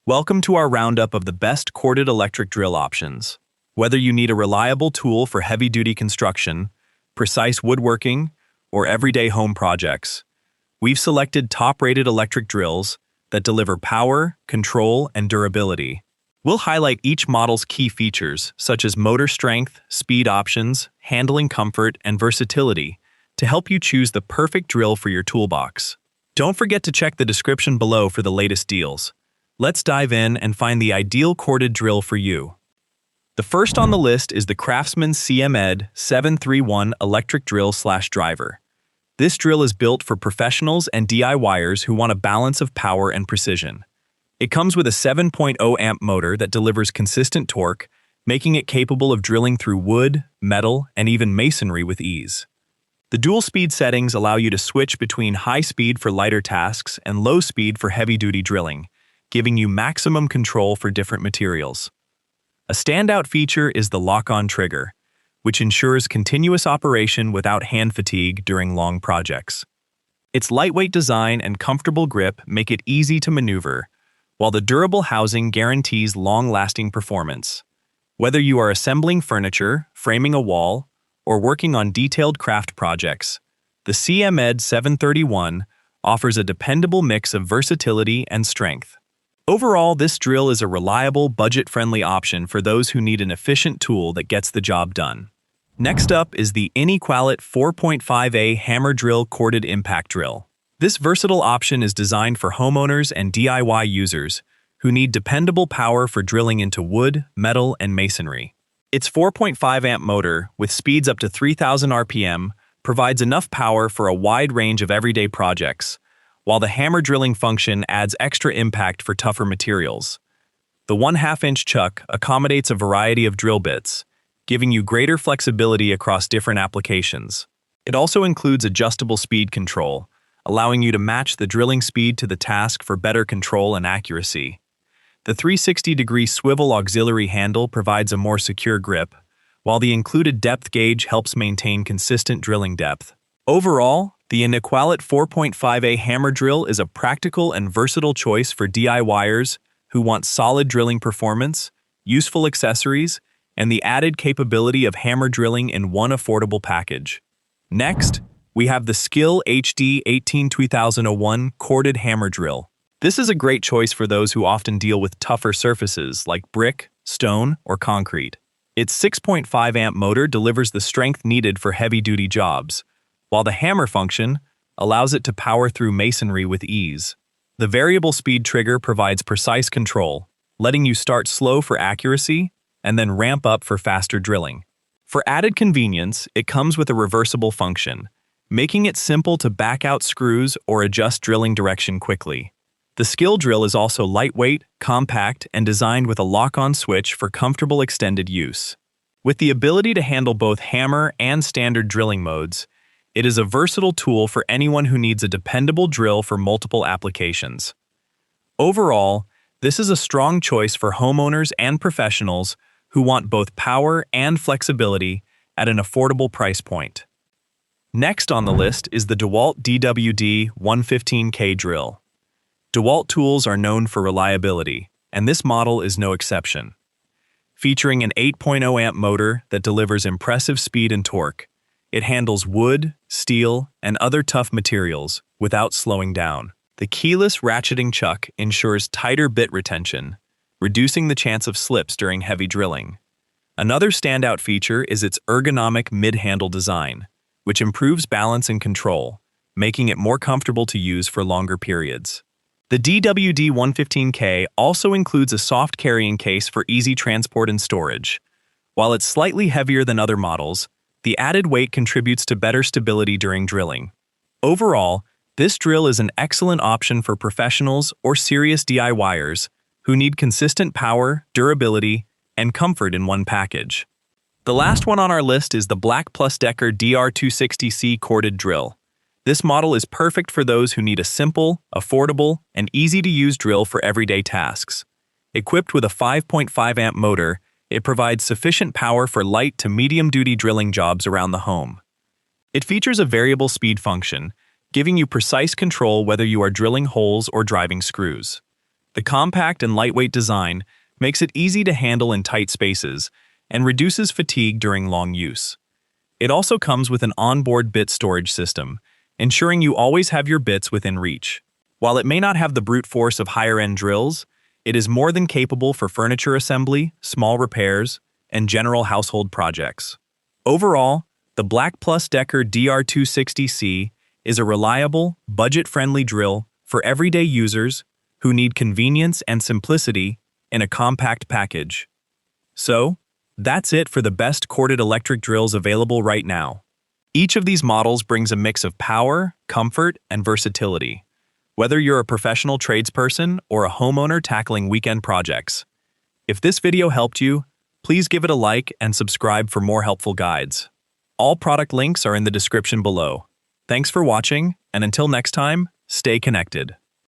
Welcome to our roundup of the best corded electric drill options. Whether you need a reliable tool for heavy-duty construction, precise woodworking, or everyday home projects, we've selected top-rated electric drills that deliver power, control, and durability. We'll highlight each model's key features, such as motor strength, speed options, handling comfort, and versatility, to help you choose the perfect drill for your toolbox. Don't forget to check the description below for the latest deals. Let's dive in and find the ideal corded drill for you. The first on the list is the Craftsman CMED731 electric drill/driver. This drill is built for professionals and DIYers who want a balance of power and precision. It comes with a 7.0 amp motor that delivers consistent torque, making it capable of drilling through wood, metal, and even masonry with ease. The dual speed settings allow you to switch between high speed for lighter tasks and low speed for heavy-duty drilling, giving you maximum control for different materials. A standout feature is the lock-on trigger, which ensures continuous operation without hand fatigue during long projects. Its lightweight design and comfortable grip make it easy to maneuver, while the durable housing guarantees long-lasting performance. Whether you are assembling furniture, framing a wall, or working on detailed craft projects, the CMED731 offers a dependable mix of versatility and strength. Overall, this drill is a reliable, budget-friendly option for those who need an efficient tool that gets the job done. Next up is the Inequalit 4.5A hammer drill corded impact drill. This versatile option is designed for homeowners and DIY users who need dependable power for drilling into wood, metal, and masonry. Its 4.5 amp motor, with speeds up to 3,000 RPM, provides enough power for a wide range of everyday projects, while the hammer drilling function adds extra impact for tougher materials. The 1/2-inch chuck accommodates a variety of drill bits, giving you greater flexibility across different applications. It also includes adjustable speed control, allowing you to match the drilling speed to the task for better control and accuracy. The 360-degree swivel auxiliary handle provides a more secure grip, while the included depth gauge helps maintain consistent drilling depth. Overall, the Inequalit 4.5A hammer drill is a practical and versatile choice for DIYers who want solid drilling performance, useful accessories, and the added capability of hammer drilling in one affordable package. Next, we have the Skill HD 18-2001 corded hammer drill. This is a great choice for those who often deal with tougher surfaces like brick, stone, or concrete. Its 6.5 amp motor delivers the strength needed for heavy-duty jobs, while the hammer function allows it to power through masonry with ease. The variable speed trigger provides precise control, letting you start slow for accuracy and then ramp up for faster drilling. For added convenience, it comes with a reversible function, making it simple to back out screws or adjust drilling direction quickly. The Skill drill is also lightweight, compact, and designed with a lock-on switch for comfortable extended use. With the ability to handle both hammer and standard drilling modes, it is a versatile tool for anyone who needs a dependable drill for multiple applications. Overall, this is a strong choice for homeowners and professionals who want both power and flexibility at an affordable price point. Next on the list is the DeWalt DWD115K drill. DeWalt tools are known for reliability, and this model is no exception. Featuring an 8.0 amp motor that delivers impressive speed and torque, it handles wood, steel, and other tough materials without slowing down. The keyless ratcheting chuck ensures tighter bit retention, reducing the chance of slips during heavy drilling. Another standout feature is its ergonomic mid-handle design, which improves balance and control, making it more comfortable to use for longer periods. The DWD115K also includes a soft carrying case for easy transport and storage. While it's slightly heavier than other models, the added weight contributes to better stability during drilling. Overall, this drill is an excellent option for professionals or serious DIYers who need consistent power, durability, and comfort in one package. The last one on our list is the Black+Decker DR260C corded drill. This model is perfect for those who need a simple, affordable, and easy-to-use drill for everyday tasks. Equipped with a 5.5 amp motor, it provides sufficient power for light to medium-duty drilling jobs around the home. It features a variable speed function, giving you precise control whether you are drilling holes or driving screws. The compact and lightweight design makes it easy to handle in tight spaces and reduces fatigue during long use. It also comes with an onboard bit storage system, ensuring you always have your bits within reach. While it may not have the brute force of higher-end drills, it is more than capable for furniture assembly, small repairs, and general household projects. Overall, the Black+Decker DR260C is a reliable, budget-friendly drill for everyday users who need convenience and simplicity in a compact package. So, that's it for the best corded electric drills available right now. Each of these models brings a mix of power, comfort, and versatility, whether you're a professional tradesperson or a homeowner tackling weekend projects. If this video helped you, please give it a like and subscribe for more helpful guides. All product links are in the description below. Thanks for watching, and until next time, stay connected.